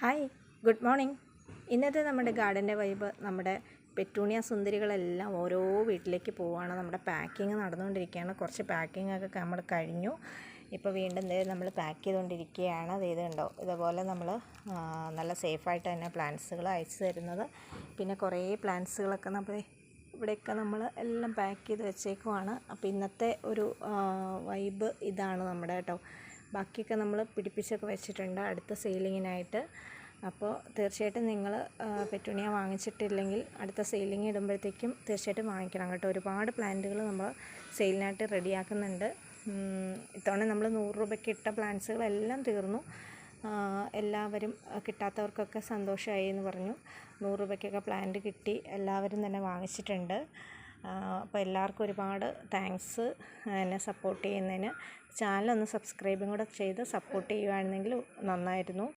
Hi, good morning. ഇന്നത്തെ നമ്മുടെ ഗാർഡൻ്റെ vibe നമ്മുടെ പെറ്റൂണിയ സുന്ദരികളെല്ലാം ഓരോ വീട്ടിലേക്ക് പോവുകയാണ്. നമ്മുടെ പാക്കിങ് നടന്നുകൊണ്ടിരിക്കുകയാണ്. കുറച്ച് പാക്കിംഗ് ഒക്കെ നമ്മൾ കഴിഞ്ഞു. ഇപ്പോൾ വീണ്ടും നമ്മൾ പാക്ക് ചെയ്തുകൊണ്ടിരിക്കുകയാണ്. ഇത് കണ്ടോ, ഇതുപോലെ നമ്മൾ നല്ല സേഫായിട്ട് തന്നെ പ്ലാന്റ്സുകൾ അയച്ചു തരുന്നത്. പിന്നെ കുറേ പ്ലാന്റ്സുകളൊക്കെ നമ്മൾ ഇവിടെയൊക്കെ നമ്മൾ എല്ലാം പാക്ക് ചെയ്ത് വെച്ചേക്കുവാണ്. അപ്പോൾ ഇന്നത്തെ ഒരു വൈബ് ഇതാണ് നമ്മുടെ കേട്ടോ. ബാക്കിയൊക്കെ നമ്മൾ പിടിപ്പിച്ചൊക്കെ വെച്ചിട്ടുണ്ട് അടുത്ത സെയിലിങ്ങിനായിട്ട്. അപ്പോൾ തീർച്ചയായിട്ടും നിങ്ങൾ പെറ്റൂണിയ വാങ്ങിച്ചിട്ടില്ലെങ്കിൽ അടുത്ത സെയിലിംഗ് ഇടുമ്പോഴത്തേക്കും തീർച്ചയായിട്ടും വാങ്ങിക്കണം കേട്ടോ. ഒരുപാട് പ്ലാന്റുകൾ നമ്മൾ സെയിലിനായിട്ട് റെഡിയാക്കുന്നുണ്ട്. ഇത്തവണ നമ്മൾ 100 രൂപയ്ക്ക് ഇട്ട പ്ലാന്റ്സുകളെല്ലാം തീർന്നു. എല്ലാവരും കിട്ടാത്തവർക്കൊക്കെ സന്തോഷമായി എന്ന് പറഞ്ഞു. 100 രൂപയ്ക്കൊക്കെ പ്ലാന്റ് കിട്ടി, എല്ലാവരും തന്നെ വാങ്ങിച്ചിട്ടുണ്ട്. അപ്പോൾ എല്ലാവർക്കും ഒരുപാട് താങ്ക്സ് എന്നെ സപ്പോർട്ട് ചെയ്യുന്നതിന്. ചാനലൊന്ന് സബ്സ്ക്രൈബും കൂടെ ചെയ്ത് സപ്പോർട്ട് ചെയ്യുകയായിരുന്നെങ്കിൽ നന്നായിരുന്നു.